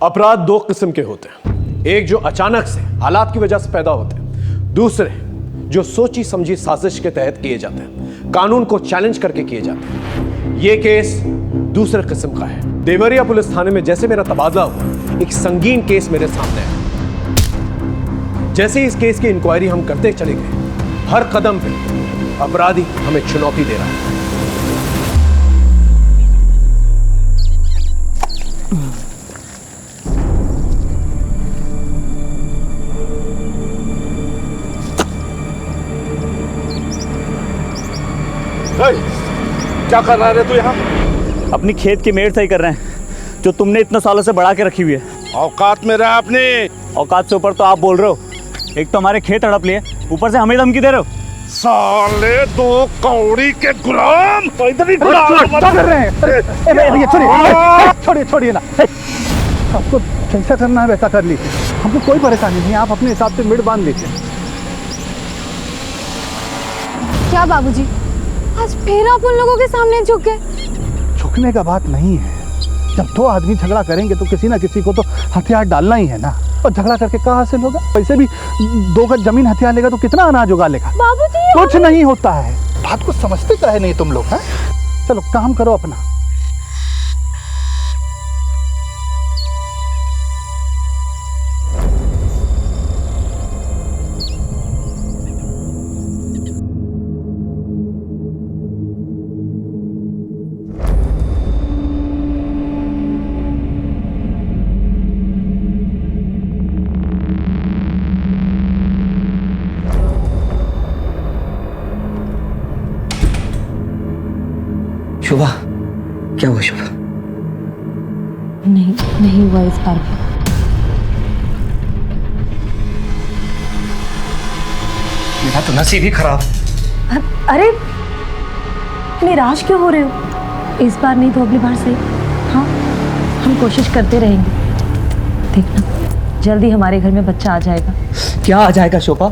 अपराध दो किस्म के होते हैं, एक जो अचानक से हालात की वजह से पैदा होते हैं, दूसरे जो सोची समझी साजिश के तहत किए जाते हैं, कानून को चैलेंज करके किए जाते हैं। यह केस दूसरे किस्म का है। देवरिया पुलिस थाने में जैसे मेरा तबादला हुआ, एक संगीन केस मेरे सामने आया। जैसे इस केस की इंक्वायरी हम करते चले गए, हर कदम पे अपराधी हमें चुनौती दे रहा है। क्या कर रहा है तू यहाँ? अपनी खेत की मेड़ सही कर रहे हैं जो तुमने इतने सालों से बढ़ा के रखी हुई है। औकात में रहा अपने। औकात से ऊपर तो आप बोल रहे हो। एक तो हमारे खेत हड़प लिए, ऊपर से हमें धमकी दे रहे हो। साले दो कौड़ी के गुलाम। इधर ही क्या कर रहे हैं? छोड़िए छोड़िए ना। आपको जैसा करना है वैसा कर लीजिए, हमको कोई परेशानी नहीं है। आप अपने हिसाब से मिड बांध लीजिए। क्या बाबूजी, आज फिर आप उन लोगों के सामने झुक गए? झुकने का बात नहीं है। जब दो आदमी झगड़ा करेंगे तो किसी ना किसी को तो हथियार डालना ही है ना। और झगड़ा करके क्या हासिल होगा? वैसे भी 2 गज जमीन हथियार लेगा तो कितना अनाज उगा लेगा? बाबूजी कुछ नहीं होता है। बात को समझते काहे नहीं तुम लोग? हैं? चलो काम करो अपना। शोभा, क्या हुआ शोभा? नहीं हुआ इस बार भी। मेरा तो नसीब ही खराब। अरे निराश क्यों हो रहे हो? इस बार नहीं तो अगली बार सही। हाँ, हम कोशिश करते रहेंगे। देखना, जल्दी हमारे घर में बच्चा आ जाएगा। क्या आ जाएगा शोभा?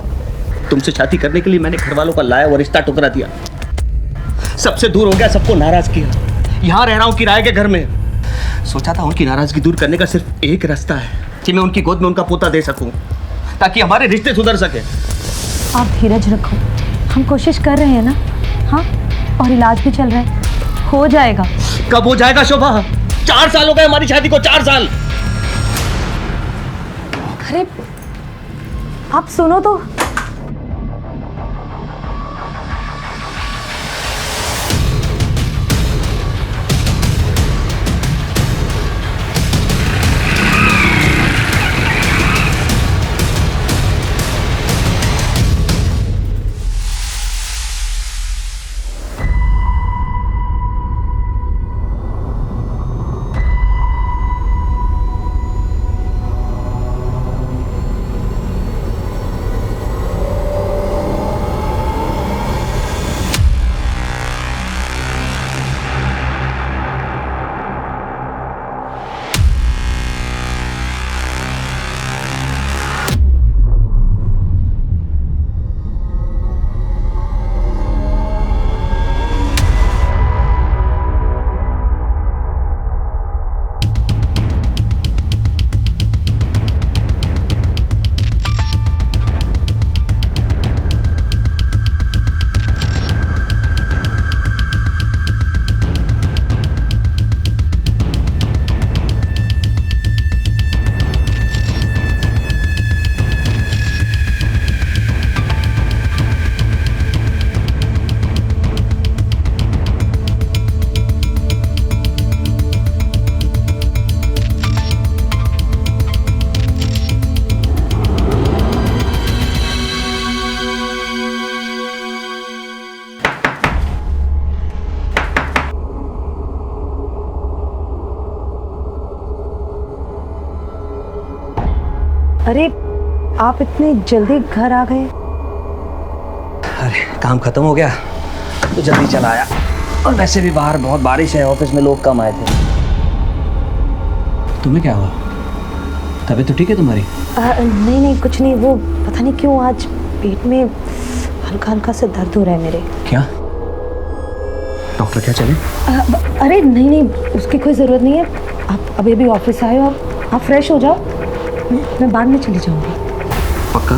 तुमसे शादी करने के लिए मैंने घर वालों का लाया और रिश्ता टुकरा दिया। सबसे दूर हो गया, सबको नाराज किया। यहाँ रह रहा हूँ किराए के घर में। सोचा था उनकी नाराजगी दूर करने का सिर्फ एक रास्ता है कि मैं उनकी गोद में उनका पोता दे सकूं, ताकि हमारे रिश्ते सुधर सके। आप धीरज रखो, हम कोशिश कर रहे हैं ना। हाँ, और इलाज भी चल रहा है, हो जाएगा। कब हो जाएगा शोभा? 4 साल हो गए हमारी शादी को, 4 साल। अरे आप सुनो तो। अरे आप इतनी जल्दी घर आ गए? अरे काम खत्म हो गया तो जल्दी चला आया। और वैसे भी बाहर बहुत बारिश है, ऑफिस में लोग कम आए थे। तुम्हें क्या हुआ? तबीयत तो ठीक है तुम्हारी? नहीं कुछ नहीं, वो पता नहीं क्यों आज पेट में हल्का हल्का से दर्द हो रहा है मेरे। क्या डॉक्टर क्या चले? अरे नहीं उसकी कोई ज़रूरत नहीं है। आप अभी ऑफिस आए हो, आप आप फ्रेश हो जाओ, मैं बाद में चली जाऊंगी। पक्का?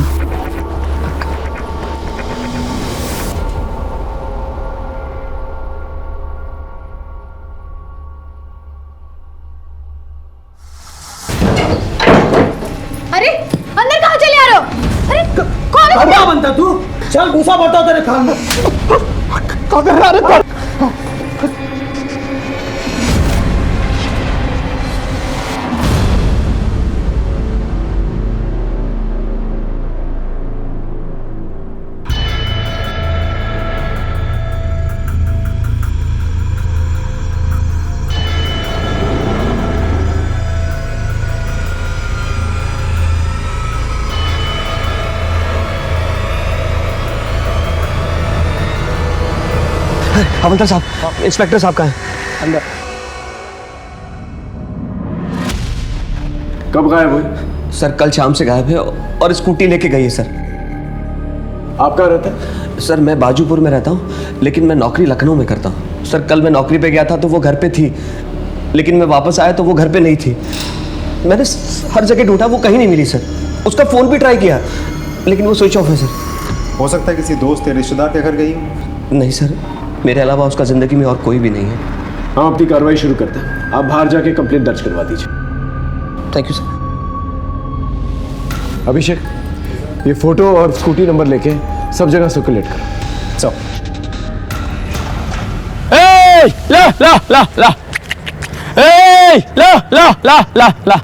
अरे अंदर कहाँ चले आ रहे हो? अरे कौन है? क्या बनता तू? चल घुसा पड़ता तेरे खान में। हवलदार साहब, इंस्पेक्टर साहब कहाँ हैं? अंदर। कब गायब हुई? सर कल शाम से गायब है और स्कूटी लेके गई है सर। आप कहाँ रहते हैं? सर मैं बाजूपुर में रहता हूँ, लेकिन मैं नौकरी लखनऊ में करता हूँ। सर कल मैं नौकरी पे गया था तो वो घर पे थी, लेकिन मैं वापस आया तो वो घर पे नहीं थी। मैंने हर जगह ढूंढा, वो कहीं नहीं मिली सर। उसका फ़ोन भी ट्राई किया, लेकिन वो स्विच ऑफ है सर। हो सकता है किसी दोस्त या रिश्तेदार के घर गई हो। नहीं सर, मेरे अलावा उसका ज़िंदगी में और कोई भी नहीं है। हम अपनी कार्रवाई शुरू करते हैं। आप बाहर जाके कंप्लेंट दर्ज करवा दीजिए। Thank you sir. अभिषेक, ये फोटो और स्कूटी नंबर लेके सब जगह सर्कुलेट करो। सब। ला ला ला ला ला ला ला ला ला।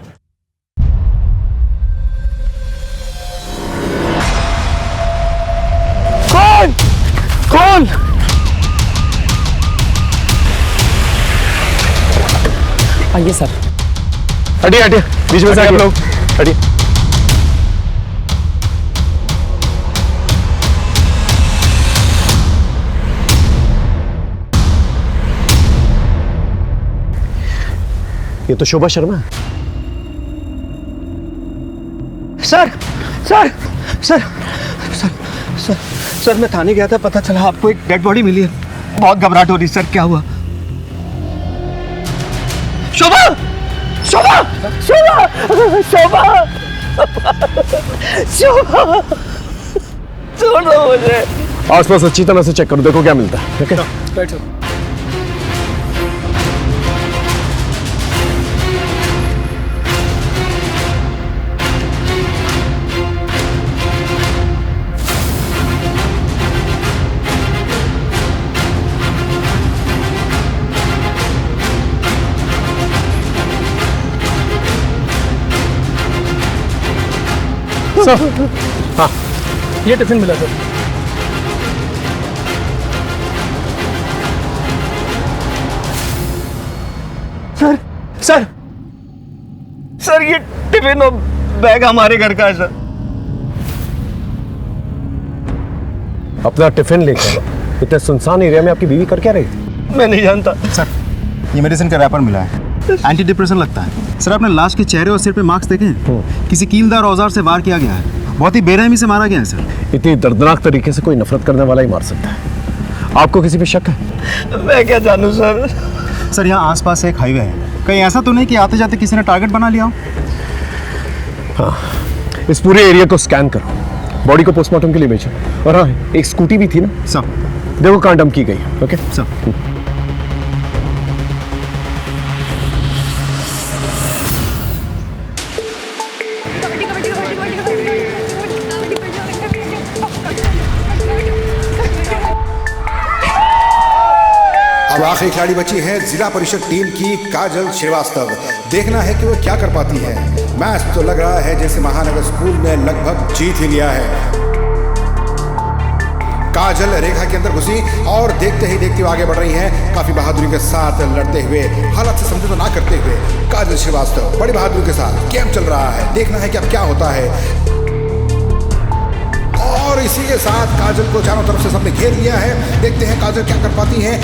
कौन कौन? आइए सर। हटिए हटिए, बीच में से आप लोग हटिए। ये तो शोभा शर्मा है। Sir sir sir sir sir sir मैं थाने गया था, पता चला आपको एक डेड बॉडी मिली है। बहुत घबराहट हो रही सर, क्या हुआ? शोभा शोभा शोभा शोभा शोभा, छोड़ दो मुझे। आसपास अच्छी तरह से चेक करो, देखो क्या मिलता है। ठीक है, बैठो। हाँ, ये टिफिन मिला सर। सर सर सर ये टिफिन और बैग हमारे घर का है सर। अपना टिफिन लेकर इतने सुनसान एरिया में आपकी बीवी कर क्या रही थी? मैं नहीं जानता सर ये मेडिसिन का रैपर मिला है, एंटी डिप्रेशन लगता है। सर आपने लाश के चेहरे और सिर पे मार्क्स देखे हैं? किसी कीलदार औजार से वार किया गया है, बहुत ही बेरहमी से मारा गया है सर। इतनी दर्दनाक तरीके से कोई नफरत करने वाला ही मार सकता है। आपको किसी पे शक है? मैं क्या जानूं सर। सर यहाँ आसपास एक हाईवे है, कहीं ऐसा तो नहीं कि आते जाते किसी ने टारगेट बना लिया हो? हाँ, इस पूरे एरिया को स्कैन करो, बॉडी को पोस्टमार्टम के लिए भेजो। और हाँ, एक स्कूटी भी थी ना सर। देखो कहाँ डंप की गई। Okay sir. अब आखिरी खिलाड़ी बची है जिला परिषद टीम की काजल श्रीवास्तव। देखना है कि वो क्या कर पाती है। मैच तो लग रहा है जैसे महानगर स्कूल ने लगभग जीत ही लिया है। काजल रेखा के अंदर घुसी और देखते ही देखते आगे बढ़ रही हैं, काफी बहादुरी के साथ लड़ते हुए, हालात से समझौता ना करते हुए। काजल श्रीवास्तव बड़ी बहादुरी के साथ, गेम चल रहा है, देखना है कि अब क्या होता है। और इसी के साथ काजल को चारों तरफ से सबने घेर लिया है। देखते हैं काजल क्या कर पाती है।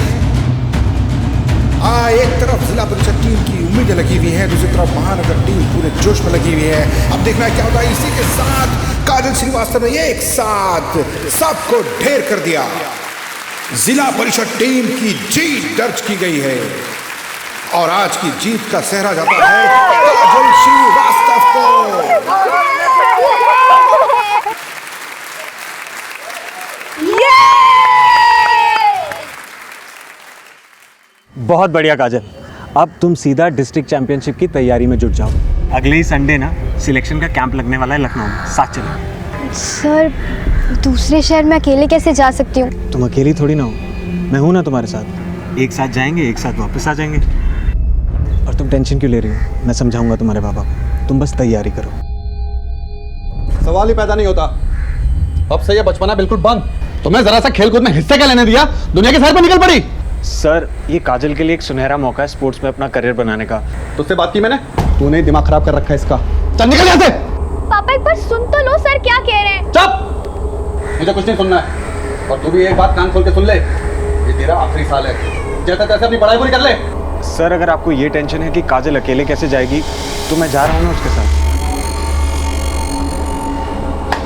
एक तरफ जिला परिषद टीम की उम्मीदें लगी हुई हैं, दूसरी तरफ महानगर टीम पूरे जोश में लगी हुई है। अब देखना है क्या होता है। इसी के साथ काजल श्रीवास्तव ने एक साथ सबको ढेर कर दिया। जिला परिषद टीम की जीत दर्ज की गई है। और आज की जीत का सेहरा जाता है काजल श्रीवास्तव को। बहुत बढ़िया काजल, अब तुम सीधा डिस्ट्रिक्ट चैंपियनशिप की तैयारी में जुट जाओ। अगले ही संडे ना सिलेक्शन का कैंप लगने वाला है लखनऊ में, साथ चलो। सर दूसरे शहर में अकेले कैसे जा सकती हूँ? तुम अकेली थोड़ी ना हो, मैं हूं ना तुम्हारे साथ। एक साथ जाएंगे, एक साथ वापस आ जाएंगे। और तुम टेंशन क्यों ले रही हो? मैं समझाऊंगा तुम्हारे पापा को, तुम बस तैयारी करो। सवाल ही पैदा नहीं होता। अब से ये बचपना बिल्कुल बंद। तुम्हें जरा सा खेलकूद में हिस्से क्या लेने दिया? दुनिया के सर पर निकल पड़ी। सर ये काजल के लिए एक सुनहरा मौका है स्पोर्ट्स में अपना करियर बनाने का। तुझसे बात की मैंने, तूने ही दिमाग खराब कर रखा है इसका। चल निकल यहाँ से। पापा एक बार सुन तो लो, सर क्या कह रहे हैं। चुप, मुझे कुछ नहीं सुनना है। और तू भी एक बात कान खोल के सुन ले, ये तेरा आखिरी साल है। जैसे तैसे अपनी पढ़ाई पूरी कर ले। सर अगर आपको ये टेंशन है कि काजल अकेले कैसे जाएगी, तो मैं जा रहा हूँ ना उसके साथ।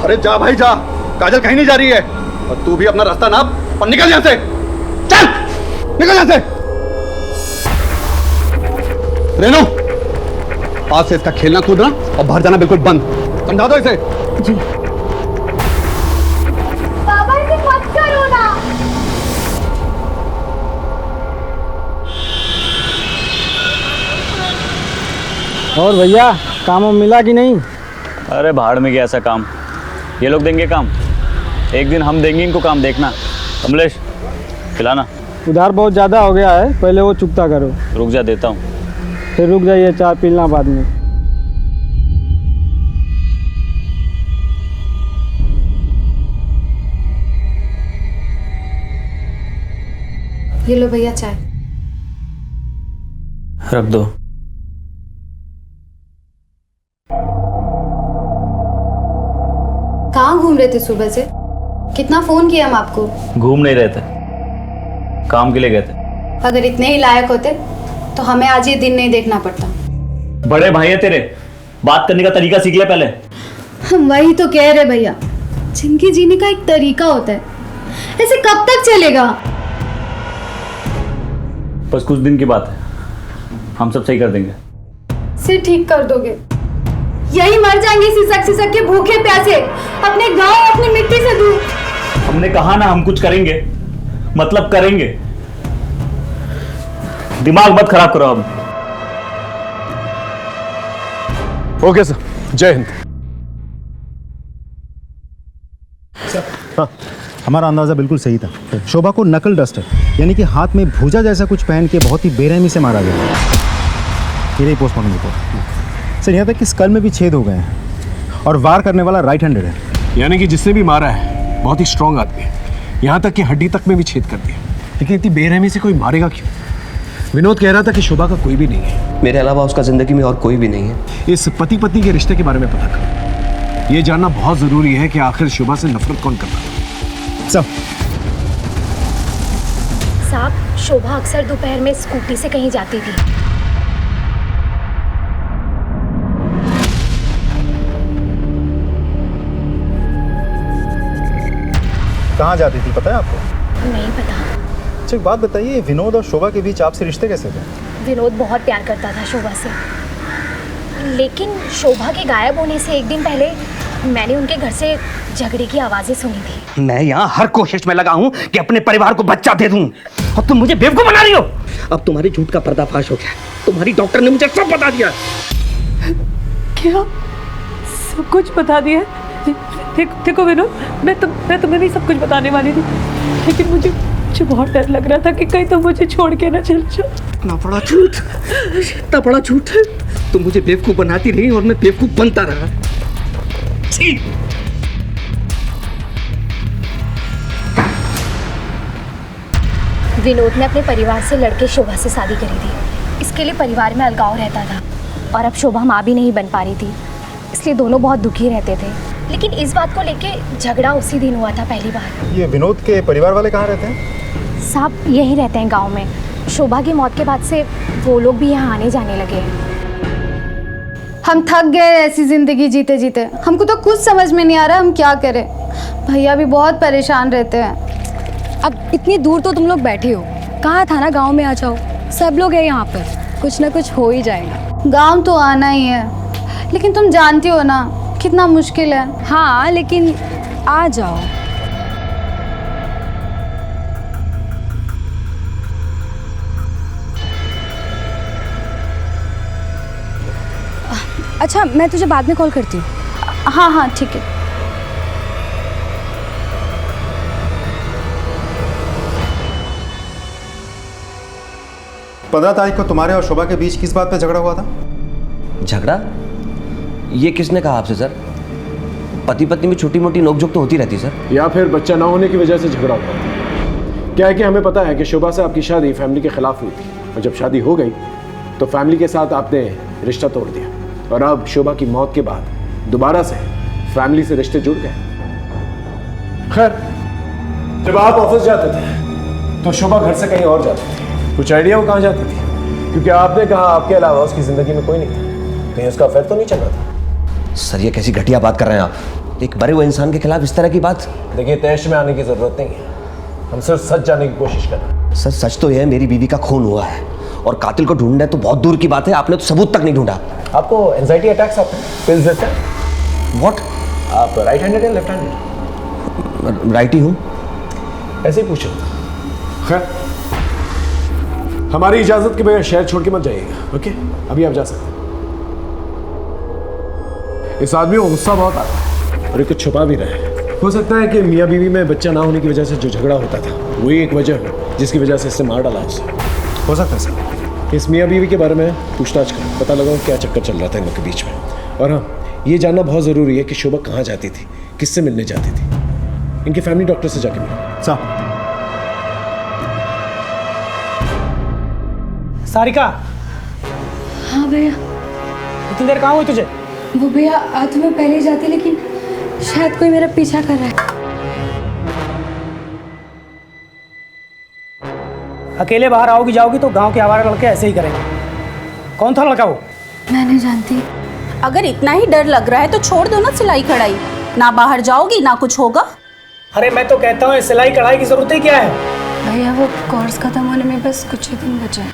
अरे जा भाई जा, काजल कहीं नहीं जा रही है। और तू भी अपना रास्ता नाप और निकल यहाँ से। चल निकल यहाँ से। रेनू, आज से इसका खेलना कूदना और बाहर जाना बिल्कुल बंद। समझा दो इसे। जी। पापा इसे मत करो ना। और भैया काम मिला कि नहीं? अरे भाड़ में गया ऐसा काम, ये लोग देंगे काम, एक दिन हम देंगे इनको काम। देखना कमलेश, खिलाना। उधार बहुत ज़्यादा हो गया है, पहले वो चुकता करो। रुक जा, देता हूँ। फिर रुक जाइए, चाय पीना बाद में। ये लो भैया चाय। रख दो। कहाँ घूम रहे थे सुबह से? कितना फोन किया हम आपको। घूम नहीं रहे थे, काम के लिए गए थे। अगर इतने ही लायक होते तो हमें आज ये दिन नहीं देखना पड़ता। बड़े भाई है तेरे, बात करने का तरीका सीख ले पहले। हम वही तो कह रहे भैया, जिंदगी जीने का एक तरीका होता है, ऐसे कब तक चलेगा? बस कुछ दिन की बात है, हम सब सही कर देंगे। सिर ठीक कर दोगे? यही मर जाएंगे सिसक के भूखे प्यासे, अपने गांव अपनी मिट्टी से दूर। हमने कहा ना हम कुछ करेंगे, मतलब करेंगे। दिमाग मत खराब करो अब। ओके सर, जय हिंद। हाँ, हमारा अंदाज़ा बिल्कुल सही था। शोभा को नकल डस्टर यानी कि हाथ में भूजा जैसा कुछ पहन के बहुत ही बेरहमी से मारा गया। ये रही पोस्टमार्टम रिपोर्ट। सर यहाँ तक कि स्कल में भी छेद हो गए हैं और वार करने वाला राइट हैंडेड है। यानी कि जिसने भी मारा है बहुत ही स्ट्रांग आदमी है, यहाँ तक कि हड्डी तक में भी छेद कर दिया। लेकिन इतनी बेरहमी से कोई मारेगा क्यों? विनोद कह रहा था कि शोभा का कोई भी नहीं है। मेरे अलावा उसका जिंदगी में और कोई भी नहीं है। इस पति पत्नी के रिश्ते के बारे में पता करो। ये जानना बहुत जरूरी है कि आखिर शोभा से नफरत कौन करता है। साहब, शोभा अक्सर दोपहर में स्कूटी से कहीं जाती थी। कहाँ जाती थी पता है आपको? नहीं पता। अच्छा एक बात बताइए, विनोद और शोभा के बीच आपसे रिश्ते कैसे थे? विनोद बहुत प्यार करता था शोभा से, लेकिन शोभा के गायब होने से एक दिन पहले मैंने उनके घर से झगड़े की आवाज़ें सुनी थी। मैं यहाँ हर कोशिश में लगा हूँ कि अपने परिवार को बच्चा दे दूँ, अब तुम मुझे बेवकूफ बना रही हो। अब तुम्हारी झूठ का पर्दाफाश हो गया, तुम्हारी डॉक्टर ने मुझे सब बता दिया। क्या? सब कुछ बता दिया? देखो विनोद, मैं तुम्हें भी सब कुछ बताने वाली थी, लेकिन मुझे बहुत डर लग रहा था कि कहीं तुम मुझे छोड़ के ना चल जाओ। इतना बड़ा झूठ, इतना बड़ा झूठ। तुम मुझे बेवकूफ बनाती रही और मैं बेवकूफ बनता रहा। विनोद ने अपने परिवार से लड़के शोभा से शादी करी थी। इसके लिए परिवार में अलगाव रहता था और अब शोभा माँ भी नहीं बन पा रही थी, इसलिए दोनों बहुत दुखी रहते थे। लेकिन इस बात को लेके झगड़ा उसी दिन हुआ था पहली बार। ये विनोद के परिवार वाले कहाँ रहते हैं? साहब यही रहते हैं गांव में। शोभा की मौत के बाद से वो लोग भी यहाँ आने जाने लगे हैं। हम थक गए ऐसी जिंदगी जीते जीते, हमको तो कुछ समझ में नहीं आ रहा हम क्या करें। भैया भी बहुत परेशान रहते हैं। अब इतनी दूर तो तुम लोग बैठे हो, कहा था ना गांव में आ जाओ, सब लोग हैं यहाँ पर। कुछ ना कुछ हो ही जाएगा। गांव तो आना ही है, लेकिन तुम जानती हो ना कितना मुश्किल है। हाँ लेकिन आ जाओ। अच्छा मैं तुझे बाद में कॉल करती हूँ। हाँ हाँ ठीक है। पंद्रह तारीख को तुम्हारे और शोभा के बीच किस बात पे झगड़ा हुआ था? झगड़ा? ये किसने कहा आपसे सर? पति पत्नी में छोटी मोटी नोकझोंक तो होती रहती सर। या फिर बच्चा ना होने की वजह से झगड़ा हुआ? क्या है कि हमें पता है कि शोभा से आपकी शादी फैमिली के खिलाफ हुई थी, और जब शादी हो गई तो फैमिली के साथ आपने रिश्ता तोड़ दिया, और अब शोभा की मौत के बाद दोबारा से फैमिली से रिश्ते जुड़ गए। खैर, जब आप ऑफिस जाते थे तो शोभा घर से कहीं और जाती थी। कुछ आइडिया वो कहाँ जाती थी? क्योंकि आपने कहा आपके अलावा उसकी जिंदगी में कोई नहीं था, कहीं उसका अफेयर तो नहीं चल रहा था? सर ये कैसी घटिया बात कर रहे हैं आप? एक मरे हुए इंसान के खिलाफ इस तरह की बात? देखिए, तैश में आने की जरूरत नहीं है, हम सिर्फ सच जानने की कोशिश कर रहे हैं। सर सच तो यह मेरी बीवी का खून हुआ है, और कातिल को ढूंढना तो बहुत दूर की बात है, आपने तो सबूत तक नहीं ढूंढा। आपको एंजाइटी अटैक्स आते हैं? पिल्स लेते हैं? व्हाट? आप राइट हैंडेड या लेफ्ट हैंडेड? राइट ही हूँ। ऐसे ही पूछो। खैर, हमारी इजाजत के बगैर शहर छोड़ के मत जाइएगा, ओके? अभी आप जा सकते हैं। इस आदमी को गुस्सा बहुत आता है और ये कुछ छुपा भी रहा है। हो सकता है कि मियाँ बीवी में बच्चा ना होने की वजह से जो झगड़ा होता था वही एक वजह हो जिसकी वजह से इसने मार डाला उसे। हो सकता है सर। इस मियाँ बीवी के बारे में पूछताछ करें, पता लगाओ क्या चक्कर चल रहा था इन लोग के बीच में। और हाँ, ये जानना बहुत ज़रूरी है कि शोभा कहाँ जाती थी, किससे मिलने जाती थी। इनके फैमिली डॉक्टर से जाके मिलो। सारिका। हाँ भैया। इतनी देर कहाँ हुई तुझे? वो भैया आ तो मैं पहले ही जाती, लेकिन शायद कोई मेरा पीछा कर रहा है। अकेले बाहर आओगी जाओगी तो गांव के आवारा लड़के ऐसे ही करेंगे। कौन था लड़का वो? मैं नहीं जानती। अगर इतना ही डर लग रहा है तो छोड़ दो ना सिलाई कढ़ाई, ना बाहर जाओगी ना कुछ होगा। अरे मैं तो कहता हूँ सिलाई कढ़ाई की जरूरत ही क्या है? भैया वो कोर्स खत्म होने में बस कुछ ही दिन बचे हैं।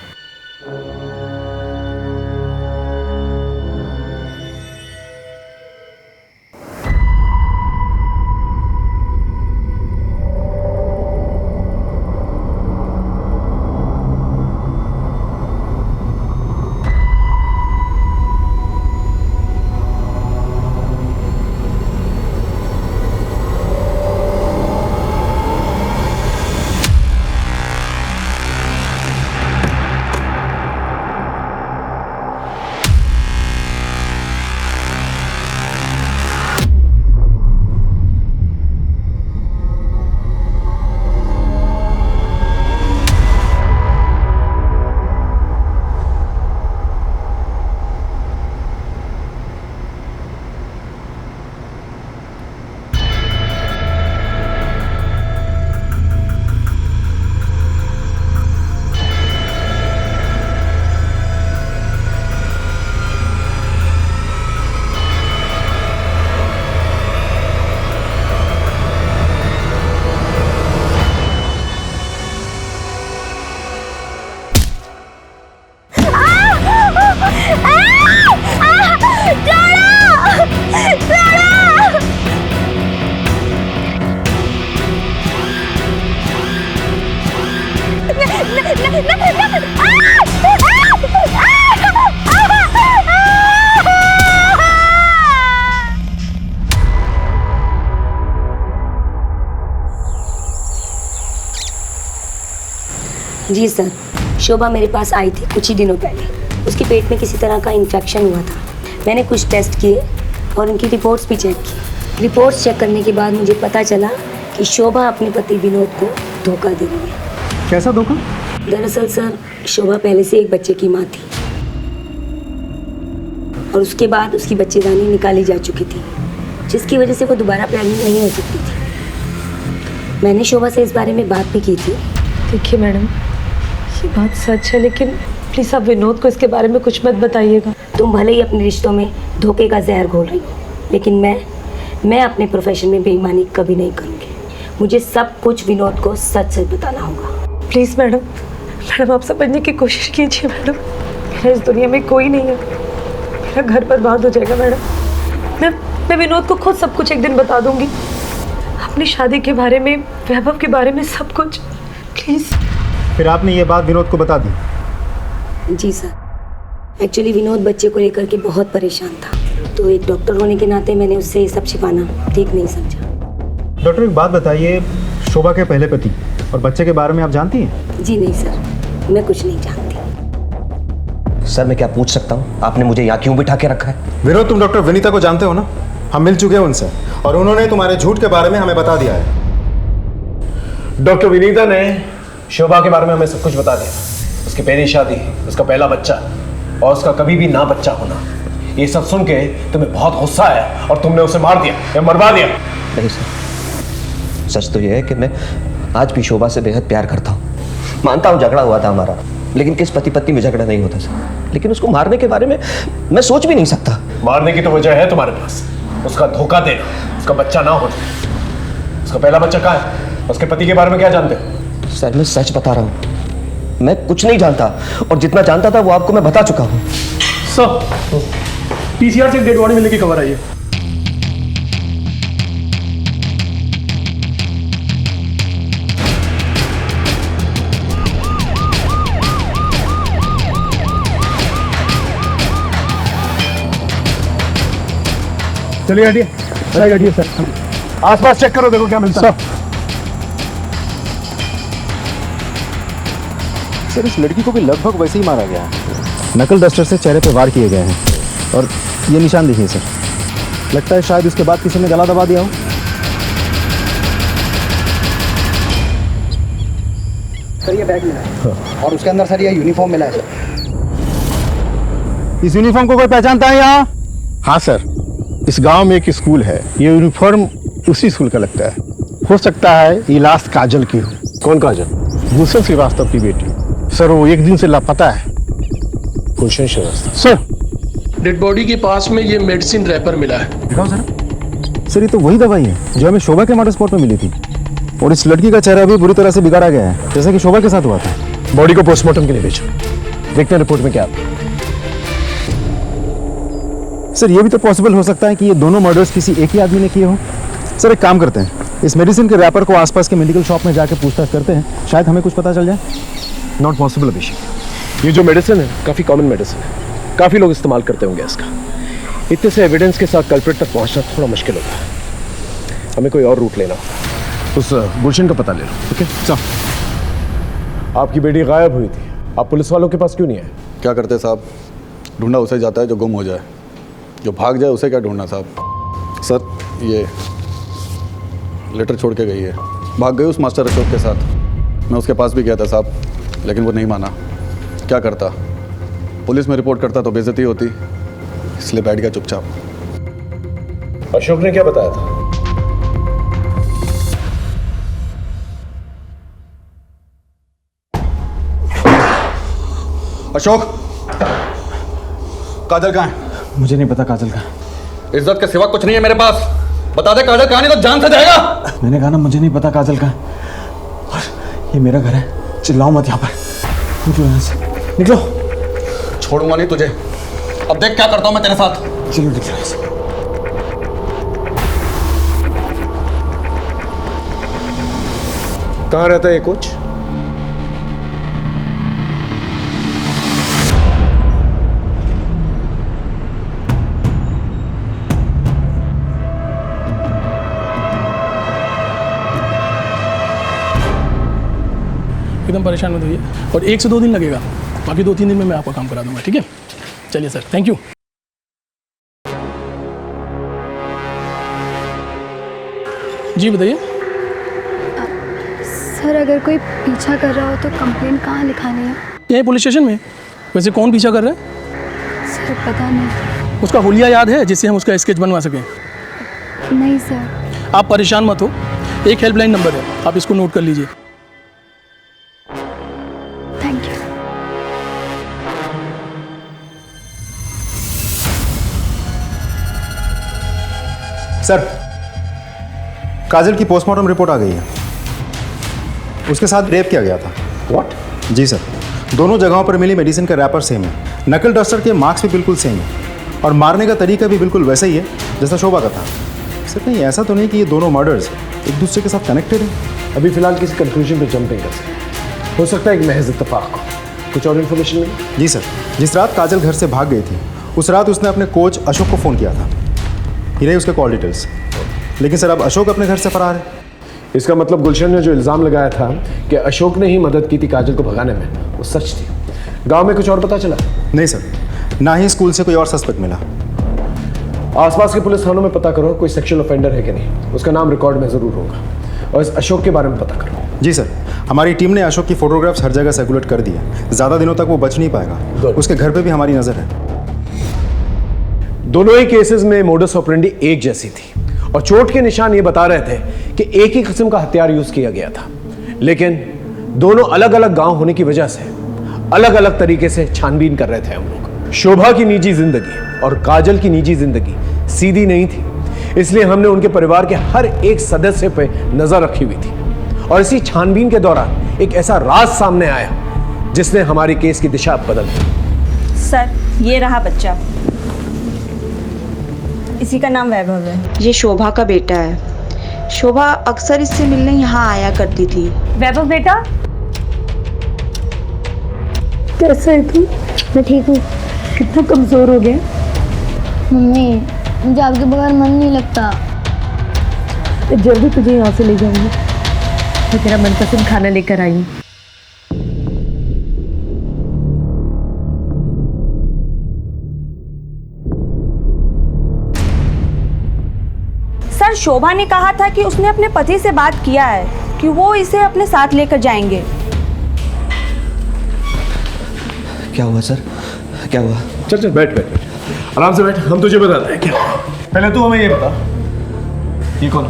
जी सर, शोभा मेरे पास आई थी कुछ ही दिनों पहले। उसके पेट में किसी तरह का इन्फेक्शन हुआ था। मैंने कुछ टेस्ट किए और उनकी रिपोर्ट्स भी चेक की। रिपोर्ट्स चेक करने के बाद मुझे पता चला कि शोभा अपने पति विनोद को धोखा दे रही है। कैसा धोखा? दरअसल सर, शोभा पहले से एक बच्चे की माँ थी और उसके बाद उसकी बच्चेदानी निकाली जा चुकी थी, जिसकी वजह से वो दोबारा प्रेग्नेंट नहीं हो सकती थी। मैंने शोभा से इस बारे में बात भी की थी। देखिए मैडम, ये बात सच है, लेकिन प्लीज़ आप विनोद को इसके बारे में कुछ मत बताइएगा। तुम भले ही अपने रिश्तों में धोखे का जहर घोल रही हो, लेकिन मैं अपने प्रोफेशन में बेईमानी कभी नहीं करूँगी। मुझे सब कुछ विनोद को सच सच बताना होगा। प्लीज़ मैडम, आप समझने की कोशिश कीजिए मैडम। मेरा इस दुनिया में कोई नहीं है, मेरा घर बर्बाद हो जाएगा मैडम। मैं विनोद को खुद सब कुछ एक दिन बता दूंगी, अपनी शादी के बारे में, वैभव के बारे में, सब कुछ। प्लीज। फिर आपने ये बात विनोद को बता दी? जी सर, एक्चुअली विनोद बच्चे को लेकर के बहुत परेशान था, तो एक डॉक्टर होने के नाते मैंने उससे ये सब छिपाना ठीक नहीं समझा। डॉक्टर एक बात बताइए, शोभा के पहले पति और बच्चे के बारे में आप जानती हैं? जी नहीं सर, मैं कुछ नहीं जानती। सर मैं क्या पूछ सकता हूँ, आपने मुझे यहाँ क्यों बिठा के रखा है? विनोद, तुम डॉक्टर विनीता को जानते हो ना? हम मिल चुके हैं उनसे और उन्होंने तुम्हारे झूठ के बारे में हमें बता दिया है। डॉक्टर विनीता ने शोभा के बारे में हमें सब कुछ बता दिया, उसकी पहली शादी, उसका पहला बच्चा और उसका कभी भी ना बच्चा होना। ये सब सुन के तुम्हें बहुत गुस्सा आया और तुमने उसे मार दिया या मरवा दिया। नहीं सर, सच तो ये है कि मैं आज भी शोभा से बेहद प्यार करता हूँ। मानता हूँ झगड़ा हुआ था हमारा, लेकिन किस पति पत्नी में झगड़ा नहीं होता सर। लेकिन उसको मारने के बारे में मैं सोच भी नहीं सकता। मारने की तो वजह है तुम्हारे पास, उसका धोखा देना, उसका बच्चा ना होना। उसका पहला बच्चा कहाँ है? उसके पति के बारे में क्या जानते हो? सर मैं सच बता रहा हूँ, मैं कुछ नहीं जानता और जितना जानता था वो आपको मैं बता चुका हूँ। सर, पीसीआर से एक डेड बॉडी मिलने की खबर आई है। चलिए हटिए, चलिए हटिए सर। आसपास चेक करो, देखो क्या मिलता है। सर इस लड़की को भी लगभग वैसे ही मारा गया है। नकल डस्टर से चेहरे पे वार किए गए हैं और ये निशान देखिए सर, लगता है शायद उसके बाद किसी ने गला दबा दिया हो। सर ये बैग मिला है और उसके अंदर सर ये यूनिफॉर्म मिला है सर। इस यूनिफॉर्म को कोई पहचानता है यहाँ? हाँ सर, इस गांव में एक स्कूल है, ये यूनिफॉर्म उसी स्कूल का लगता है। हो सकता है ये लास्ट काजल की हो। कौन काजल? गुलशन श्रीवास्तव की बेटी। सर वो एक दिन से लापता है। गुलशन श्रीवास्तव? सर डेड बॉडी के पास में ये मेडिसिन रैपर मिला है। दिखाओ सर। सर ये तो वही दवाई है जो हमें शोभा के मर्डर स्पॉट में मिली थी और इस लड़की का चेहरा भी बुरी तरह से बिगाड़ा गया है, जैसा कि शोभा के साथ हुआ था। बॉडी को पोस्टमार्टम के लिए भेजो, देखते हैं रिपोर्ट में क्या आता है। सर ये भी तो पॉसिबल हो सकता है कि ये दोनों मर्डर्स किसी एक ही आदमी ने किए हो। सर एक काम करते हैं, इस मेडिसिन के रैपर को आसपास के मेडिकल शॉप में जाके पूछताछ करते हैं, शायद हमें कुछ पता चल जाए। नॉट पॉसिबल अभिषेक, ये जो मेडिसिन है काफ़ी कॉमन मेडिसिन है, काफ़ी लोग इस्तेमाल करते होंगे इसका। इतने से एविडेंस के साथ कल्प्रिट तक पहुंचना थोड़ा मुश्किल होता है, हमें कोई और रूट लेना होगा। उस गुलशन का पता ले लो, ठीक है? चल। आपकी बेटी गायब हुई थी, आप पुलिस वालों के पास क्यों नहीं आए? क्या करते साहब, ढूंढा उसे जाता है जो गुम हो जाए, जो भाग जाए उसे क्या ढूंढना साहब। सर ये लेटर छोड़ के गई है, भाग गई उस मास्टर अशोक के साथ। मैं उसके पास भी गया था साहब, लेकिन वो नहीं माना। क्या करता, पुलिस में रिपोर्ट करता तो बेइज्जती होती, इसलिए बैठ गया चुपचाप। अशोक ने क्या बताया था? अशोक, काजल कहाँ है? मुझे नहीं पता काजल का। इज्जत के सिवा कुछ नहीं है मेरे पास, बता दे काजल कहाँ, नहीं तो जान से जाएगा। मैंने कहा ना मुझे नहीं पता काजल का। और ये मेरा घर है, चिल्लाओ मत यहाँ पर। निकलो यहाँ से, निकलो। छोड़ूंगा नहीं तुझे, अब देख क्या करता हूँ मैं तेरे साथ। चलो निकलो यहाँ से। कहाँ रहता है ये कोच? एकदम परेशान मत होइए और 1 से 2 दिन लगेगा, बाकी 2-3 दिन में मैं आपका काम करा दूंगा, ठीक है? चलिए सर, थैंक यू। जी बताइए। सर अगर कोई पीछा कर रहा हो तो कंप्लेन कहाँ लिखानी है? यहीं पुलिस स्टेशन में। वैसे कौन पीछा कर रहा है? सर पता नहीं। उसका हुलिया याद है जिससे हम उसका स्केच बनवा सकें? नहीं सर। आप परेशान मत हो, एक हेल्पलाइन नंबर है, आप इसको नोट कर लीजिए। Thank you. सर काजल की पोस्टमार्टम रिपोर्ट आ गई है, उसके साथ रेप किया गया था। व्हाट? जी सर, दोनों जगहों पर मिली मेडिसिन का रैपर सेम है, नकल डस्टर के मार्क्स भी बिल्कुल सेम है और मारने का तरीका भी बिल्कुल वैसा ही है जैसा शोभा का था। सिर्फ नहीं, ऐसा तो नहीं कि ये दोनों मर्डर्स एक दूसरे के साथ कनेक्टेड हैं। अभी फिलहाल किसी कंक्लूजन पे जंप नहीं कर सकते। हो सकता है एक महज इत्तेफाक हो। कुछ और इन्फॉर्मेशन मिली? जी सर, जिस रात काजल घर से भाग गई थी उस रात उसने अपने कोच अशोक को फ़ोन किया था। ये रही उसके कॉल डिटेल्स। लेकिन सर अब अशोक अपने घर से फरार है। इसका मतलब गुलशन ने जो इल्ज़ाम लगाया था कि अशोक ने ही मदद की थी काजल को भगाने में, वो सच थी। गांव में कुछ और पता चला? नहीं सर, ना ही स्कूल से कोई और सस्पेक्ट मिला। आसपास के पुलिस थानों में पता करो कोई सेक्सुअल ऑफेंडर है कि नहीं, उसका नाम रिकॉर्ड में ज़रूर होगा। और इस अशोक के बारे में पता करो। जी सर, हमारी टीम ने अशोक की फोटोग्राफ्स हर जगह सर्कुलेट कर दी है। ज़्यादा दिनों तक वो बच नहीं पाएगा। उसके घर पे भी हमारी नज़र है। दोनों ही केसेस में मोडस ऑपरेंडी एक जैसी थी और चोट के निशान ये बता रहे थे कि एक ही किस्म का हथियार यूज किया गया था। लेकिन दोनों अलग अलग गांव होने की वजह से अलग अलग तरीके से छानबीन कर रहे थे हम लोग। शोभा की निजी जिंदगी और काजल की निजी जिंदगी सीधी नहीं थी, इसलिए हमने उनके परिवार के हर एक सदस्य पे नजर रखी हुई थी। और इसी छानबीन के दौरान एक ऐसा राज सामने आया जिसने हमारी केस की दिशा बदल दी। सर, ये रहा बच्चा, इसी का नाम वैभव है। ये शोभा का बेटा है। शोभा अक्सर इससे मिलने यहाँ आया करती थी। वैभव बेटा, कैसा है तू? मैं ठीक हूँ। कितना कमजोर हो गया? मम्मी, मुझे आपके बगैर मन नहीं लगता। जल्दी तुझे यहाँ से ले जाऊंगी। मैं तेरा मनपसंद खाना लेकर आई हूँ। सर, शोभा ने कहा था कि उसने अपने पति से बात किया है कि वो इसे अपने साथ लेकर जाएंगे। क्या हुआ सर? क्या हुआ? चल चल बैठ बैठ बैठ, आराम से बैठ, हम तुझे बताते हैं क्या। पहले तू हमें ये बता, ये कौन?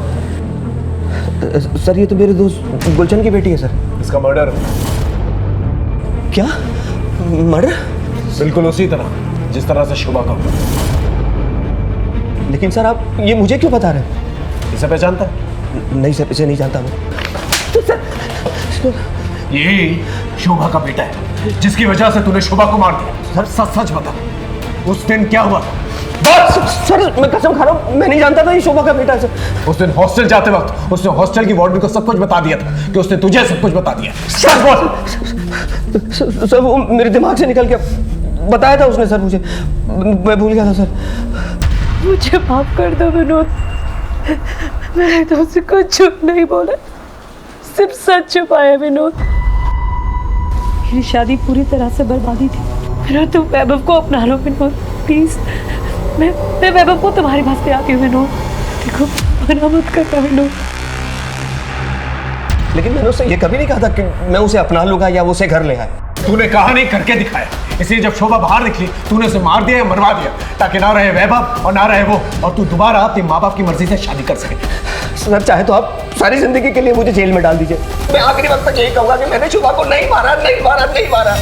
सर ये तो मेरे दोस्त गुलशन की बेटी है सर। इसका मर्डर। क्या मर्डर? बिल्कुल उसी तरह जिस तरह से शोभा का हुआ। लेकिन सर आप ये मुझे क्यों बता रहे हैं? इसे पहचानता है? नहीं सर, इसे नहीं जानता मैं। ये शोभा का बेटा है जिसकी वजह से तूने शोभा को मार दिया। सर सच सच बता, उस दिन क्या हुआ? बस सर, मैं कसम खा रहा हूँ, मैं नहीं जानता था ये शोभा का बेटा है सर। उस दिन हॉस्टल जाते वक्त उसने हॉस्टल की वार्डन को सब कुछ बता दिया था कि उसने तुझे सब कुछ बता दिया। सच बोल। सर वो मेरे दिमाग से निकल गया। बताया था उसने सर मुझे, मैं भूल गया था सर। मुझे माफ कर दो विनोद, मैंने तुमसे कुछ झूठ नहीं बोला, सिर्फ सच छुपाया विनोद। मेरी शादी पूरी तरह से बर्बादी थी। विनोद, तुम वैभव को अपना लो विनोद, प्लीज। मैं वैभव को तुम्हारे पास ले आती हूँ विनोद। देखो, मना मत करना विनोद। लेकिन मैंने उससे ये कभी नहीं कहा था कि मैं उसे अपना लूंगा या वो उसे घर ले आए। तूने कहा नहीं, करके दिखाया। इसलिए जब शोभा बाहर निकली तूने उसे मार दिया या मरवा दिया, ताकि ना रहे वैभव और ना रहे वो, और तू दोबारा अपने माँ बाप की मर्जी से शादी कर सके। सर चाहे तो आप सारी जिंदगी के लिए मुझे जेल में डाल दीजिए, मैं आखिरी वक्त तक यही कहूंगा कि मैंने शोभा को नहीं मारा, नहीं मारा, नहीं मारा।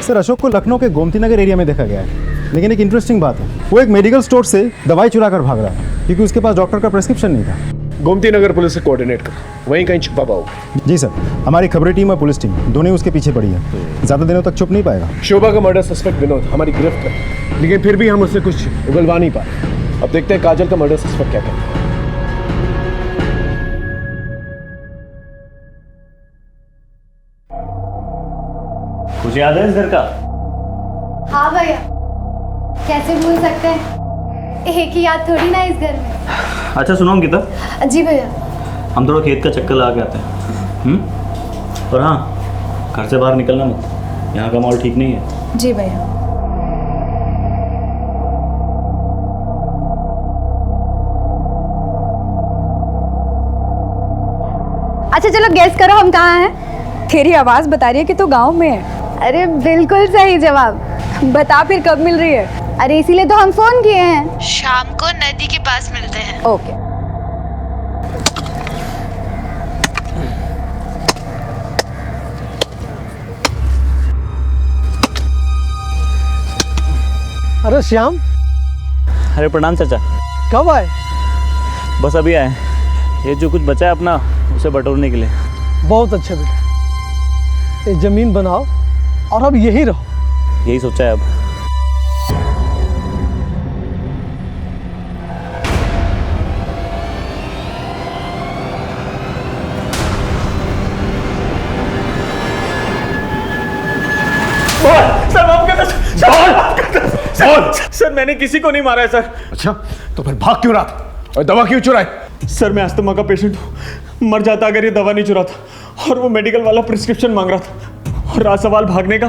सर अशोक को लखनऊ के गोमती नगर एरिया में देखा गया है, लेकिन एक इंटरेस्टिंग बात है, वो एक मेडिकल स्टोर से दवाई चुरा कर भाग रहा है क्योंकि उसके पास डॉक्टर का प्रेस्क्रिप्शन नहीं था। गोमती नगर पुलिस से कोऑर्डिनेट कर, वहीं कहीं छुपा पाओगे। जी सर, हमारी खबरें टीम और पुलिस टीम दोनों ही उसके पीछे पड़ी है, ज़्यादा दिनों तक छुप नहीं पाएगा। शोभा का मर्डर सस्पेक्ट विनोद हमारी गिरफ्त है, लेकिन फिर भी हम उससे कुछ उगलवा नहीं पाए। अब देखते हैं काजल का मर्डर सस्पेक्ट क्या करता है। कुछ याद है इस घर का? हाँ भैया, कैसे भूल सकते हैं, एक ही याद थोड़ी ना इस घर में। अच्छा सुनो अंकिता, जी भैया। हम थोड़ा खेत का चक्कर लगा के आते हैं। और हाँ, घर से बाहर निकलना मत, यहाँ का माहौल ठीक नहीं है। जी भैया। अच्छा चलो गैस करो हम कहाँ हैं। तेरी आवाज़ बता रही है कि तू गाँव में है। अरे बिल्कुल सही जवाब। बता फिर कब मिल रही है? अरे इसीलिए तो हम फोन किए हैं। शाम को नदी के पास मिलते हैं। ओके। अरे श्याम, अरे प्रणाम चाचा। कब आए? बस अभी आए। ये जो कुछ बचा है अपना उसे बटोरने के लिए। बहुत अच्छा बेटा, ये जमीन बनाओ और अब यही रहो। यही सोचा है अब। सर माफ कर सर, मैंने किसी को नहीं मारा है सर। अच्छा, तो फिर भाग क्यों रहा था और दवा क्यों चुराई? सर मैं अस्थमा का पेशेंट हूँ, मर जाता अगर ये दवा नहीं चुराता। और वो मेडिकल वाला प्रिस्क्रिप्शन मांग रहा था। और रहा सवाल भागने का,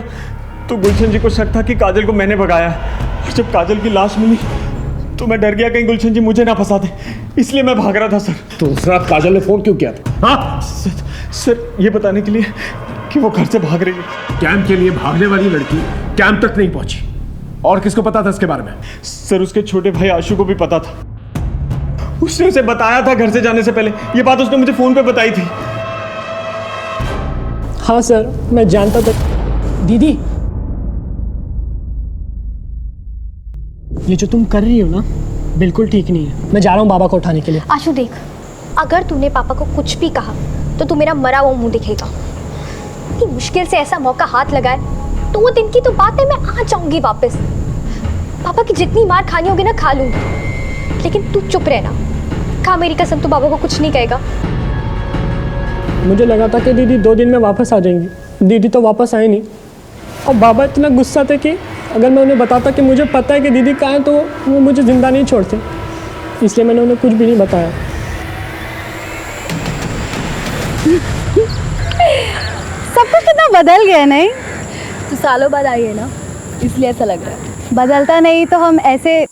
तो गुलशन जी को शक था कि काजल को मैंने भगाया है। और जब काजल की लाश मिली तो मैं डर गया कहीं गुलशन जी मुझे ना फंसा दे, इसलिए मैं भाग रहा था सर। तो उस रात काजल ने फोन क्यों किया था? हाँ सर ये बताने के लिए कि वो घर से भाग रही है। कैंप के लिए भागने वाली लड़की कैंप तक नहीं पहुंची। और किसको पता था इसके बारे में? सर उसके छोटे भाई आशु को भी पता था। उसने उसे बताया था घर से जाने से पहले। ये बात उसने मुझे फोन पे बताई थी। हाँ सर, मैं जानता था। दीदी, ये जो तुम कर रही हो ना, बिल्कुल ठीक नहीं है। मैं जा रहा हूँ बाबा को उठाने के लिए। आशु देख, अगर तूने पापा को कुछ भी कहा तो तू मेरा मरा हुआ मुंह दिखेगा। इतनी मुश्किल से ऐसा मौका हाथ लगाए, तो वो दिन की तो बात है, मैं आ जाऊंगी वापस। पापा की जितनी मार खानी होगी ना खा लूंगी, लेकिन तू चुप रहना। खा मेरी कसम, तू पापा को कुछ नहीं कहेगा। मुझे लगा था कि दीदी 2 दिन में वापस आ जाएंगी। दीदी तो वापस आई नहीं। और बाबा इतना गुस्सा थे कि अगर मैं उन्हें बताता कि मुझे पता है कि दीदी कहाँ है, तो वो मुझे जिंदा नहीं छोड़ते। इसलिए मैंने उन्हें कुछ भी नहीं बताया। सब कुछ कितना बदल गया नहीं? तो सालों बाद आई है ना, इसलिए ऐसा लग रहा है। बदलता नहीं तो हम ऐसे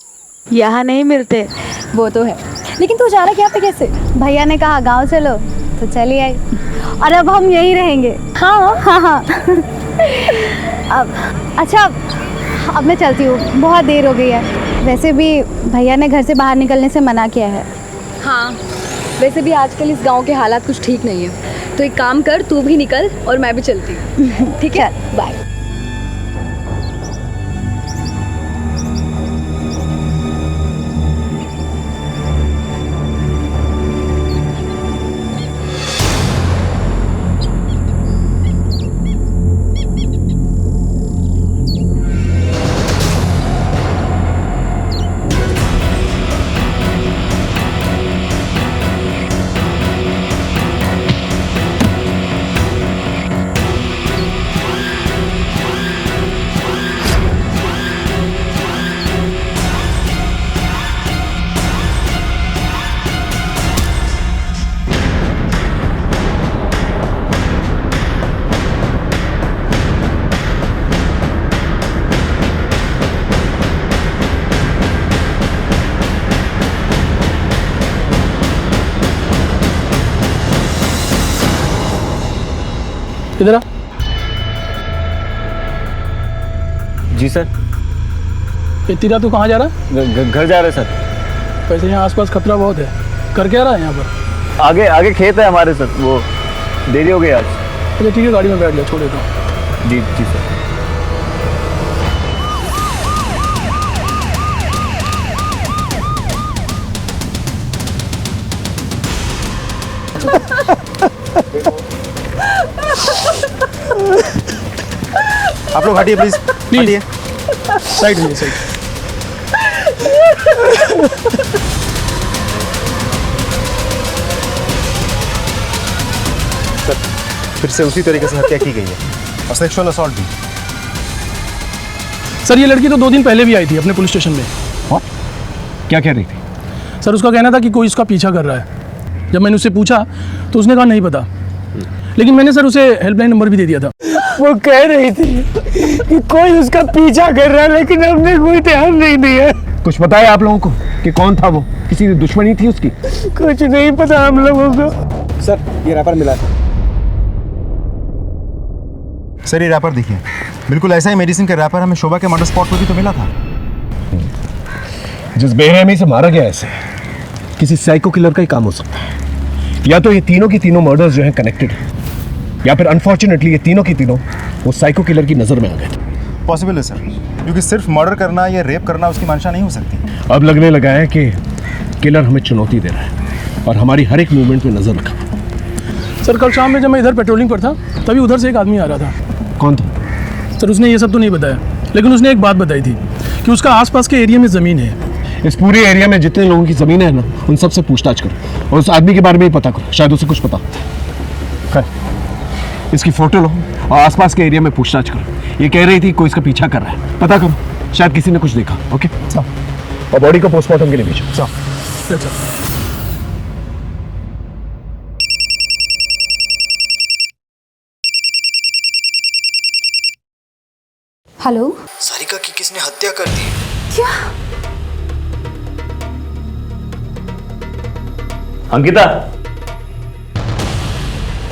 यहाँ नहीं मिलते। वो तो है, लेकिन तू जा रहा क्या पे कैसे? भैया ने कहा गांव चलो तो चली आई, और अब हम यहीं रहेंगे। हाँ हाँ हाँ। अब अच्छा, अब मैं चलती हूँ, बहुत देर हो गई है। वैसे भी भैया ने घर से बाहर निकलने से मना किया है। हाँ, वैसे भी आजकल इस गांव के हालात कुछ ठीक नहीं है। तो एक काम कर, तू भी निकल और मैं भी चलती हूँ। ठीक है, बाय। इधर आ। जी सर। इतनी रात तू कहाँ जा रहा है? घर जा रहे सर। वैसे यहाँ आसपास खतरा बहुत है। कर क्या रहा है यहाँ पर? आगे आगे खेत है हमारे सर, वो देरी हो गई आज। अच्छा ठीक है, गाड़ी में बैठ जा, छोड़ देता हूँ। जी जी सर। आप लोग हटिए प्लीज, हटिए। साइड में, साइड। सर, फिर से उसी तरीके से हत्या की गई है और सेक्सुअल असॉल्ट भी। सर ये लड़की तो 2 दिन पहले भी आई थी अपने पुलिस स्टेशन में। क्या कह रही थी? सर उसका कहना था कि कोई उसका पीछा कर रहा है। जब मैंने उससे पूछा तो उसने कहा नहीं पता, लेकिन मैंने सर उसे हेल्पलाइन नंबर भी दे दिया था। वो कह रही थी कि कोई उसका पीछा कर रहा है, लेकिन हमने कोई ध्यान नहीं दिया। कुछ बताया आप लोगों को कि कौन था वो? किसी दुश्मनी थी उसकी? कुछ नहीं पता हम लोगों को। सर ये रैपर मिला था। सर ये रैपर देखिए, बिल्कुल ऐसा ही मेडिसिन का रैपर हमें शोभा के मर्डर स्पॉट पर भी तो मिला था। जिस बेरहमी से मारा गया ऐसे किसी साइको किलर का ही काम हो सकता है। या तो ये तीनों की तीनों मर्डर्स जो हैं कनेक्टेड है, या फिर अनफॉर्चुनेटली ये तीनों की तीनों वो साइको किलर की नज़र में आ गए थे। पॉसिबल है सर, क्योंकि सिर्फ मर्डर करना या रेप करना उसकी मंशा नहीं हो सकती। अब लगने लगा है कि किलर हमें चुनौती दे रहा है और हमारी हर एक मूवमेंट पे नज़र रखा। सर कल शाम में जब मैं इधर पेट्रोलिंग पर था तभी उधर से एक आदमी आ रहा था। कौन था? सर उसने ये सब तो नहीं बताया, लेकिन उसने एक बात बताई थी कि उसका आसपास के एरिया में ज़मीन है। इस पूरे एरिया में जितने लोगों की ज़मीन है ना, उन सब से पूछताछ करो और उस आदमी के बारे में ही पता करो, शायद उसे कुछ पता। इसकी फोटो लो और आसपास के एरिया में पूछताछ करो। ये कह रही थी कोई इसका पीछा कर रहा है, पता करो, शायद किसी ने कुछ देखा। ओके, और बॉडी को पोस्टमार्टम के लिए भेजो। हेलो, सारिका की किसने हत्या कर दी? क्या? अंकिता,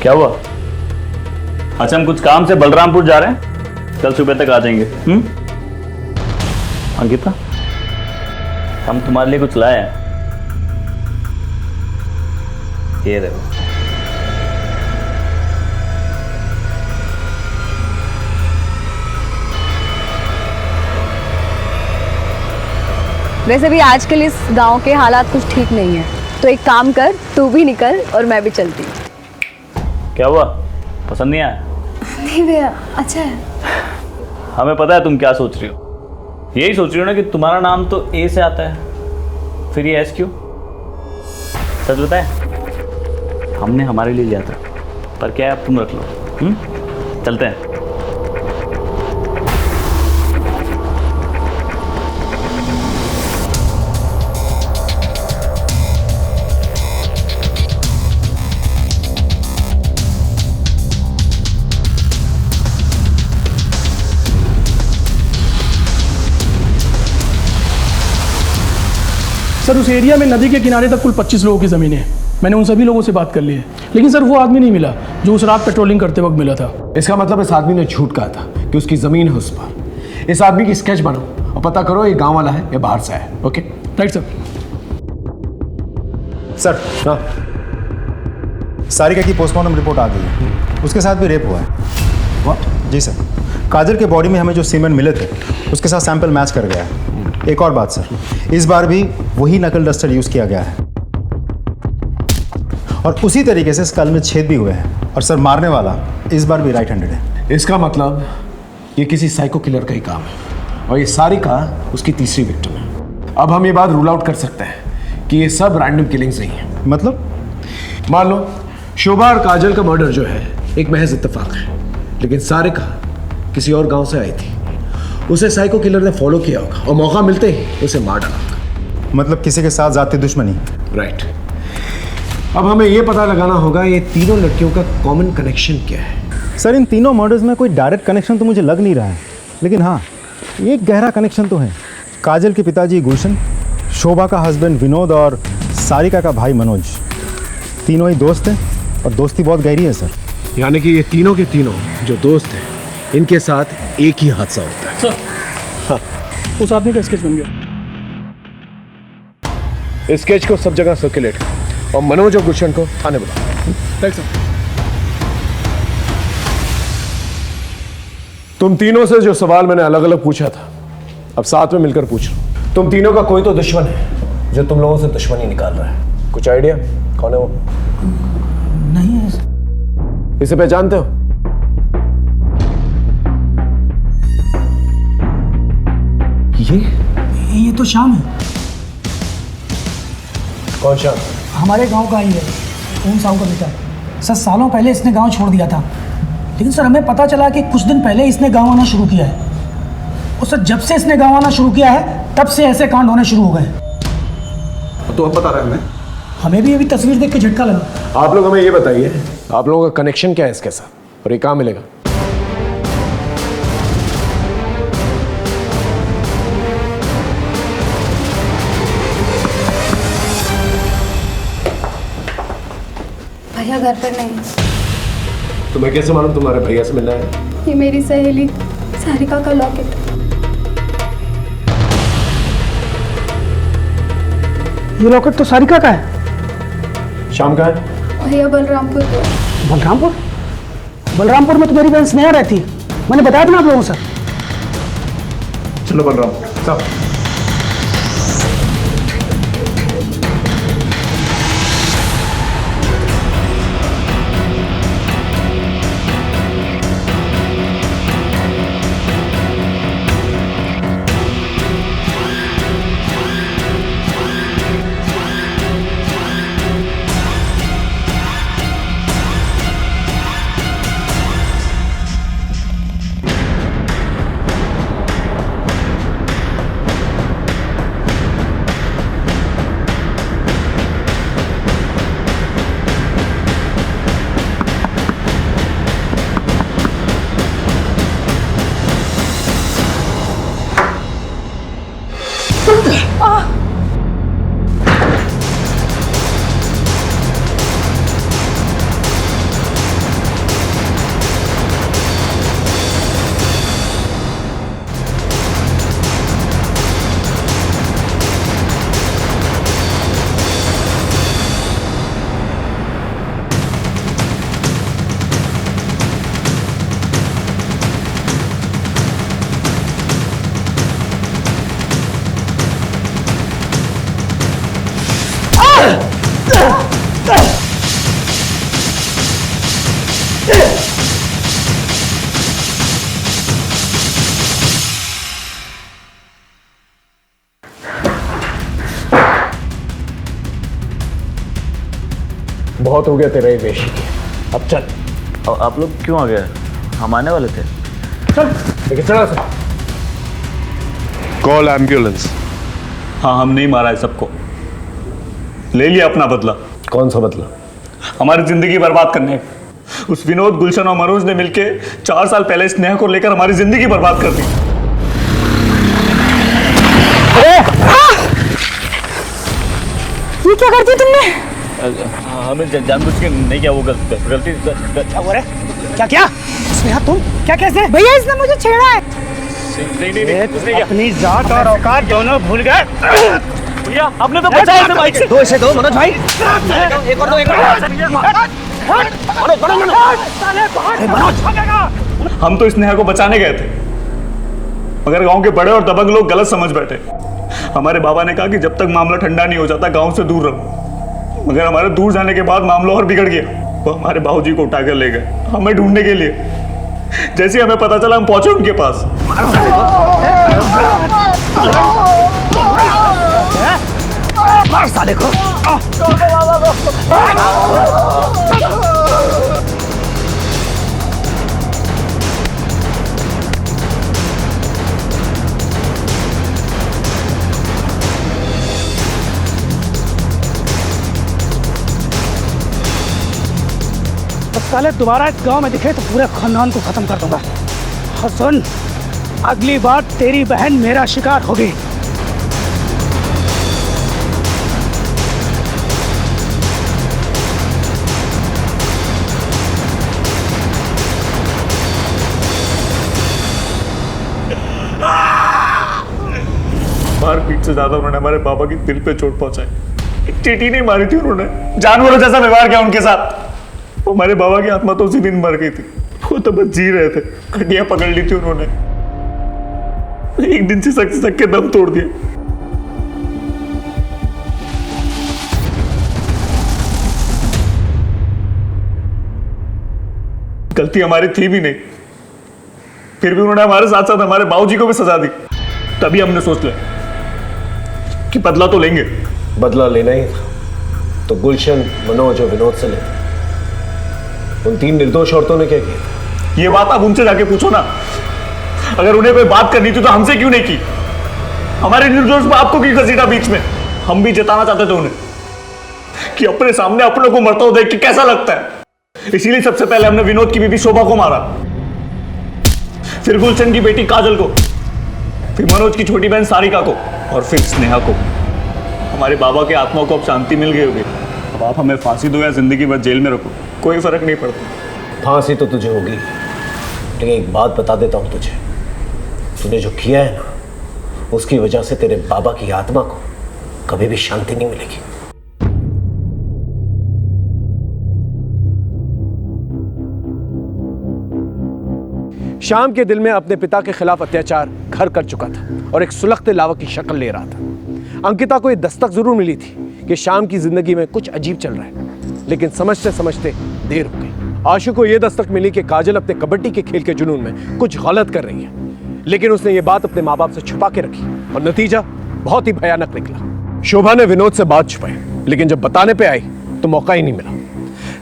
क्या हुआ? अच्छा, हम कुछ काम से बलरामपुर जा रहे हैं, कल सुबह तक आ जाएंगे। अंकिता, हम तुम्हारे लिए कुछ लाए हैं, ये देखो। वैसे भी आजकल इस गांव के हालात कुछ ठीक नहीं है, तो एक काम कर, तू भी निकल और मैं भी चलती। क्या हुआ, पसंद नहीं आया? नहीं भैया, अच्छा है। हमें पता है तुम क्या सोच रही हो। यही सोच रही हो ना कि तुम्हारा नाम तो ए से आता है, फिर ये एस क्यों? सच बताए, हमने हमारे लिए लिया था, पर क्या है, अब तुम रख लो। चलते हैं। सर उस एरिया में नदी के किनारे तक कुल 25 लोगों की ज़मीनें हैं। मैंने उन सभी लोगों से बात कर ली है, लेकिन सर वो आदमी नहीं मिला जो उस रात पेट्रोलिंग करते वक्त मिला था। इसका मतलब इस आदमी ने झूठ कहा था कि उसकी ज़मीन है उस पर। इस आदमी की स्केच बनाओ और पता करो ये गांव वाला है या बाहर से है। Okay, right sir. सर, हाँ, सारिका की पोस्टमार्टम रिपोर्ट आ गई है, उसके साथ भी रेप हुआ है। व्हाट? जी सर, काजल के बॉडी में हमें जो सीमेंट मिले थे उसके साथ सैंपल मैच कर गया है। एक और बात सर, इस बार भी वही नकल डस्टर यूज़ किया गया है और उसी तरीके से स्कल में छेद भी हुए हैं। और सर, मारने वाला इस बार भी राइट हैंडेड है। इसका मतलब ये किसी साइको किलर का ही काम है और ये सारिका उसकी तीसरी विक्टिम है। अब हम ये बात रूल आउट कर सकते हैं कि ये सब रैंडम किलिंग्स नहीं है। मतलब? मान लो शोभा और काजल का मर्डर जो है एक महज इत्तेफाक है, लेकिन सारिका किसी और गांव से आई थी, उसे साइको किलर ने फॉलो किया होगा और मौका मिलते ही उसे मार डाला होगा। मतलब किसी के साथ जाती दुश्मनी। राइट। अब हमें यह पता लगाना होगा ये तीनों लड़कियों का कॉमन कनेक्शन क्या है। सर, इन तीनों मर्डर्स में कोई डायरेक्ट कनेक्शन तो मुझे लग नहीं रहा है, लेकिन हाँ, एक गहरा कनेक्शन तो है। काजल के पिताजी गुलशन, शोभा का हस्बैंड विनोद और सारिका का भाई मनोज, तीनों ही दोस्त हैं और दोस्ती बहुत गहरी है सर। यानी कि ये तीनों के तीनों जो दोस्त हैं, इनके साथ एक ही हादसा होता है। सर, हाँ, उस आदमी का स्केच बन गया। स्केच को सब जगह सर्कुलेट और मनोज और गुलशन को थाने बुलाओ। Right sir. तुम तीनों से जो सवाल मैंने अलग अलग पूछा था, अब साथ में मिलकर पूछ लो। तुम तीनों का कोई तो दुश्मन है जो तुम लोगों से दुश्मनी निकाल रहा है। कुछ आइडिया कौन है वो? नहीं है। इसे पहचानते हो? ये तो श्याम है। कौन श्याम? हमारे गांव का ही है, ओम साहू का बेटा। सर, सालों पहले इसने गांव छोड़ दिया था, लेकिन सर हमें पता चला कि कुछ दिन पहले इसने गांव आना शुरू किया है। और सर, जब से इसने गांव आना शुरू किया है तब से ऐसे कांड होने शुरू हो गए। तो अब बता रहे हैं हमें भी अभी तस्वीर देख के झटका लगा। आप लोग हमें ये बताइए, आप लोगों का कनेक्शन क्या है इसके साथ और ये कहाँ मिलेगा? भैया घर पर नहीं। तुम्हें कैसे मालूम तुम्हारे भैया से मिलना है? ये मेरी सहेली सारिका का लॉकेट। ये लॉकेट तो सारिका का है। शाम का है? भैया बलरामपुर को। बलरामपुर? बलरामपुर में तो मेरी बहन स्नेहा रहती है, मैंने बताया था ना आप लोगों से। चलो बलरामपुर सब। बहुत हो गया तेरा ये वेशी, अब चल। आप लोग क्यों आ गए? हम आने वाले थे। चल लेकिन चला सर। Call ambulance. हाँ, हम नहीं मारा है सबको, ले लिया अपना बदला। कौन सा बदला? हमारी जिंदगी बर्बाद करने। उस विनोद, गुलशन और मनोज ने मिलके 4 साल पहले स्नेहा को लेकर हमारी जिंदगी बर्बाद कर दी। ये क्या कर दिया तुमने? हमें जानबूझ के नहीं किया, वो गलती। क्या हो रहा है? क्या क्या? स्नेहा तुम क्या कैसे? भैया इसने मुझे छेड़ा है। नहीं, अपनी जात और औकात दोनों भूल गए। भैया आपने तो बचाया इसे बाइक से। दो इसे दो मनोज भाई। एक और दो, एक मनोज। हम तो स्नेहा को बचाने गए थे, मगर गांव के बड़े और दबंग लोग गलत समझ बैठे। हमारे बाबा ने कहा कि जब तक मामला ठंडा नहीं हो जाता गांव से दूर रहो, मगर हमारे दूर जाने के बाद मामला और बिगड़ गया। वो हमारे बाबूजी को उठाकर ले गए हमें ढूंढने के लिए। जैसे हमें पता चला हम पहुंचे उनके पास। मार साले को। साले दोबारा इस गांव में दिखे तो पूरे खानदान को खत्म कर दूंगा। और सुन, अगली बार तेरी बहन मेरा शिकार होगी। मारपीट से ज्यादा उन्होंने हमारे बाबा की दिल पे चोट पहुंचाई। एक चींटी नहीं मारी थी उन्होंने, जानवरों जैसा व्यवहार किया उनके साथ। वो हमारे बाबा की आत्मा तो उसी दिन मर गई थी, वो तो बस जी रहे थे। हड्डियां पकड़ ली थी उन्होंने, एक दिन से सक के दम तोड़ दिया। गलती हमारी थी भी नहीं, फिर भी उन्होंने हमारे साथ साथ हमारे बाबूजी को भी सजा दी। तभी हमने सोच लिया कि बदला तो लेंगे। बदला लेना ही था तो गुलशन, मनोज और विनोद से ले। उन 3 निर्दोष औरतों ने क्या किया? ये बात आप उनसे जाके पूछो ना। अगर उन्हें कोई बात करनी थी तो हमसे क्यों नहीं की? हमारे निर्दोष बाप को क्यों घसीटा बीच में? हम भी जताना चाहते थे उन्हें कि अपने सामने अपनों को मरता हुआ देख के कैसा लगता है। इसीलिए सबसे पहले हमने विनोद की बीबी शोभा को मारा, फिर गुलशन की बेटी काजल को, फिर मनोज की छोटी बहन सारिका को, और फिर स्नेहा को। हमारे बाबा के आत्मा को अब शांति मिल गई होगी। अब आप हमें फांसी दो या जिंदगी भर जेल में रखो, कोई फर्क नहीं पड़ता। फांसी तो तुझे होगी, लेकिन एक बात बता देता हूं तुझे, तूने जो किया है ना, उसकी वजह से तेरे बाबा की आत्मा को कभी भी शांति नहीं मिलेगी। शाम के दिल में अपने पिता के खिलाफ अत्याचार घर कर चुका था और एक सुलगते लावा की शक्ल ले रहा था। अंकिता को यह दस्तक जरूर मिली थी कि शाम की जिंदगी में कुछ अजीब चल रहा है, लेकिन समझते समझते देर हो गई। आशु को यह दस्तक मिली कि काजल अपने कबड्डी के खेल के जुनून में कुछ गलत कर रही है, लेकिन उसने ये बात अपने माँ बाप से छुपा के रखी और नतीजा बहुत ही भयानक निकला। शोभा ने विनोद से बात छुपाई, लेकिन जब बताने पे आई तो मौका ही नहीं मिला।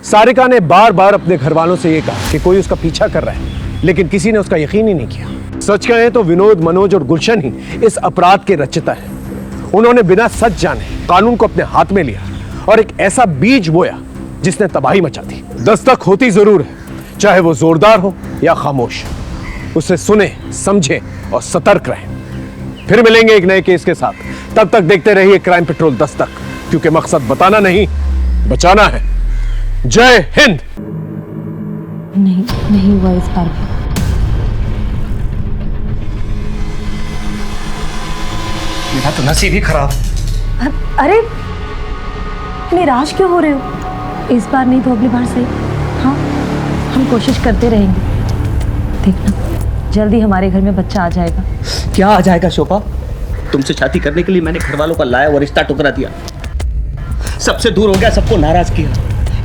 सारिका ने बार बार अपने घर वालों से यह कहा कि कोई उसका पीछा कर रहा है, लेकिन किसी ने उसका यकीन ही नहीं किया। सच कहें तो विनोद, मनोज और गुलशन ही इस अपराध के रचयिता हैं। उन्होंने बिना सच जाने कानून को अपने हाथ में लिया और एक ऐसा बीज बोया जिसने तबाही मचा दी। दस्तक होती जरूर है, चाहे वो जोरदार हो या खामोश। उसे सुने, समझे और सतर्क रहें। फिर मिलेंगे एक नए केस के साथ। तब तक देखते रहिए क्राइम पेट्रोल दस्तक, क्योंकि मकसद बताना नहीं, बचाना है। जय हिंद। नहीं हुआ इस बार भी। मेरा तो नसीब ही खराब। अरे निराश क्यों हो रहे हो? इस बार नहीं तो अगली बार सही। हाँ, हम कोशिश करते रहेंगे। देखना, जल्दी हमारे घर में बच्चा आ जाएगा। क्या आ जाएगा शोभा? तुमसे शादी करने के लिए मैंने घर वालों का लाया और रिश्ता टुकरा दिया। सबसे दूर हो गया, सबको नाराज किया।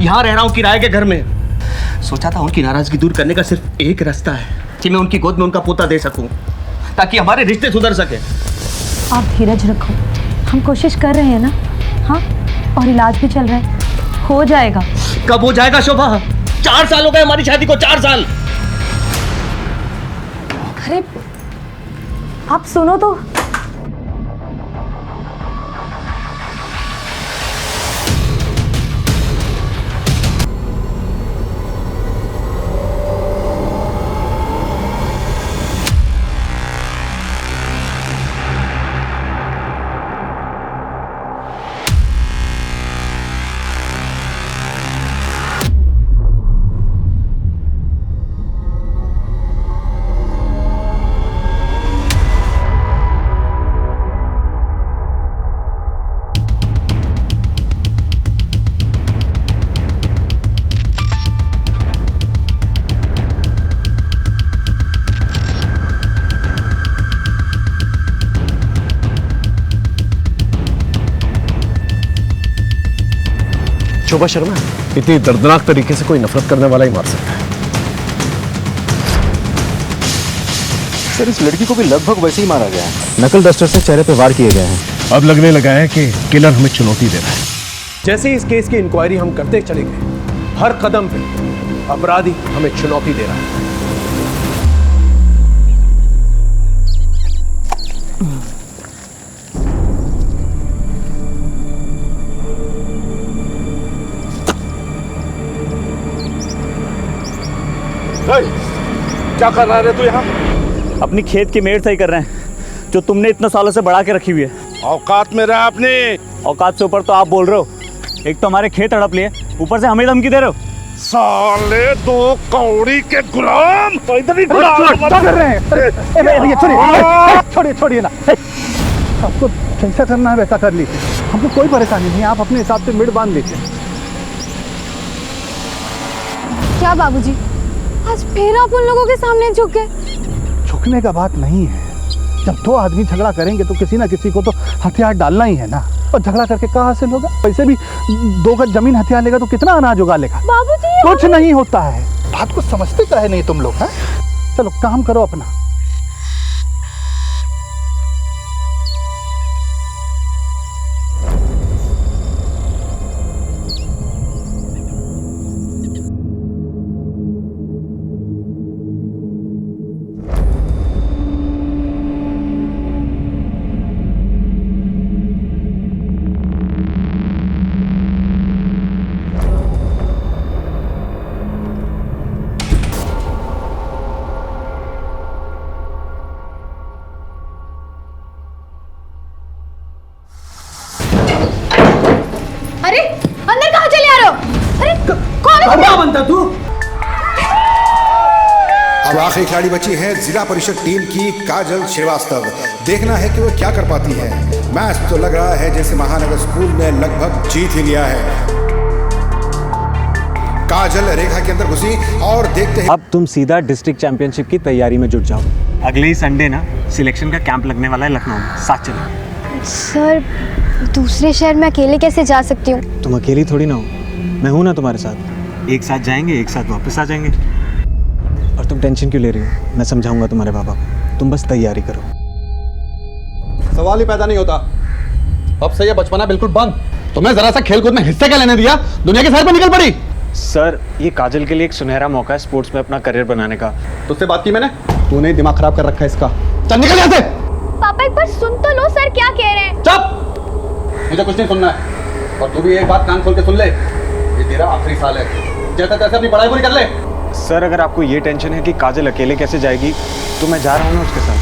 यहाँ रह रहा हूँ किराए के घर में। सोचा था उनकी नाराजगी दूर करने का सिर्फ एक रास्ता है कि मैं उनकी गोद में उनका पोता दे सकूं, ताकि हमारे रिश्ते सुधर सके। आप धीरज रखो, हम कोशिश कर रहे हैं ना। हाँ, और इलाज भी चल रहा है, हो जाएगा। कब हो जाएगा शोभा? 4 साल हो गए हमारी शादी को, 4 साल। अरे आप सुनो तो। शोभा शर्मा, इतनी दर्दनाक तरीके से कोई नफरत करने वाला ही मार सकता है। सर, इस लड़की को भी लगभग वैसे ही मारा गया है। नकल डस्टर से चेहरे पे वार किए गए हैं। अब लगने लगा है कि किलर हमें चुनौती दे रहा है। जैसे ही इस केस की इंक्वायरी हम करते चले गए, हर कदम पे अपराधी हमें चुनौती दे रहा है। क्या कर रहा है तू यहाँ? अपनी खेत की मेड़ सही कर रहे हैं, जो तुमने इतने सालों से बढ़ा के रखी हुई है। औकात में रहा अपने। औकात से ऊपर तो आप बोल रहे हो। एक तो हमारे खेत हड़प लिए, ऊपर से हमें धमकी दे रहे हो। साले 2 कौड़ी के गुलाम। इधर ही क्या कर रहे हैं? छोड़िए ना। आपको जैसा करना है वैसा कर लीजिए, हमको कोई परेशानी नहीं। आप अपने हिसाब से मिड बांध लीजिए। क्या बाबूजी, आज फिर आप उन लोगों के सामने झुके? झुकने का बात नहीं है। जब 2 आदमी झगड़ा करेंगे तो किसी ना किसी को तो हथियार डालना ही है ना। और झगड़ा करके क्या हासिल होगा? वैसे भी 2 गज जमीन हथियार लेगा तो कितना अनाज उगा लेगा? बाबूजी, कुछ नहीं होता है। बात को समझते काहे नहीं तुम लोग? हैं? चलो काम करो अपना। अरे अंदर कहाँ चले आ रहे हो? अरे कौन है? क्या बनता तू? अब आखिरी खिलाड़ी बची है जिला परिषद टीम की काजल श्रीवास्तव। देखना है कि वो क्या कर पाती है। मैच तो लग रहा है जैसे महानगर स्कूल ने लगभग जीत ही लिया है। काजल रेखा के अंदर घुसी और देखते हैं। अब तुम सीधा डिस्ट्रिक्ट चैंपियनशिप की तैयारी में जुट जाओ। अगले ही संडे ना सिलेक्शन का कैंप लगने वाला है लखनऊ में, साथ चलो। सर दूसरे शहर में अकेले कैसे जा सकती हूँ? तुम अकेली थोड़ी ना हो, मैं हूँ ना तुम्हारे साथ। एक साथ जाएंगे, एक साथ वापस आ जाएंगे। और तुम टेंशन क्यों ले रही हो? मैं समझाऊंगा तुम्हारे पापा को, तुम बस तैयारी करो। सवाल ही पैदा नहीं होता। अब से ये बचपना बिल्कुल बंद। तुम्हें जरा सा खेलकूद में हिस्से क्या लेने दिया? दुनिया के सर पर निकल पड़ी। सर ये काजल के लिए एक सुनहरा मौका है स्पोर्ट्स में अपना करियर बनाने का। तुझसे बात की मैंने? तूने दिमाग खराब कर रखा है इसका। चल निकल यहाँ से। पापा एक बार सुन तो लो, सर क्या कह रहे हैं। चुप, मुझे कुछ नहीं सुनना है। और तू भी एक बात कान खोल के सुन ले, ये तेरा आखिरी साल है। जैसे तैसे अपनी पढ़ाई पूरी कर ले। सर अगर आपको ये टेंशन है कि काजल अकेले कैसे जाएगी, तो मैं जा रहा हूँ ना उसके साथ।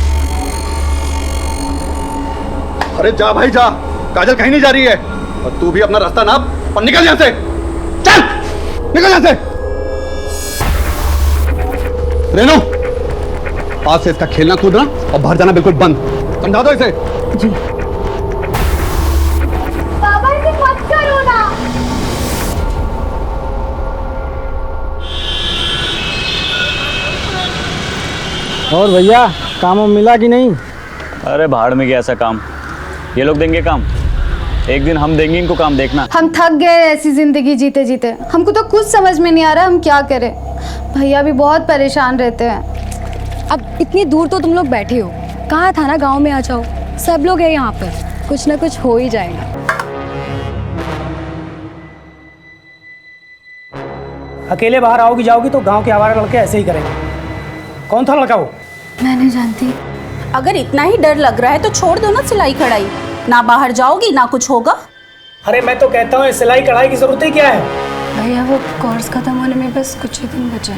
अरे जा भाई जा, काजल कहीं नहीं जा रही है। और तू भी अपना रास्ता नाप और निकल यहाँ से। चल निकल यहाँ से। रेनू, आज से इसका खेलना कूदना और बाहर जाना बिल्कुल बंद। समझा दो इसे। जी। पापा इसे मत करो ना। और भैया काम मिला कि नहीं? अरे भाड़ में गया ऐसा काम, ये लोग देंगे काम, एक दिन हम देंगे इनको काम, देखना। हम थक गए ऐसी जिंदगी जीते जीते। हमको तो कुछ समझ में नहीं आ रहा हम क्या करें। भैया भी बहुत परेशान रहते हैं। अब इतनी दूर तो तुम लोग बैठे हो, कहा था ना गांव में आ जाओ। सब लोग हैं यहाँ पर, कुछ ना कुछ हो ही जाएगा। अकेले बाहर आओगी जाओगी तो गांव के आवारा लड़के ऐसे ही करेंगे। कौन था लड़का वो? मैं नहीं जानती। अगर इतना ही डर लग रहा है तो छोड़ दो ना सिलाई कढ़ाई। ना बाहर जाओगी ना कुछ होगा। अरे मैं तो कहता हूँ सिलाई कढ़ाई की जरूरत ही क्या है? भैया वो कोर्स खत्म होने में बस कुछ ही दिन बचे।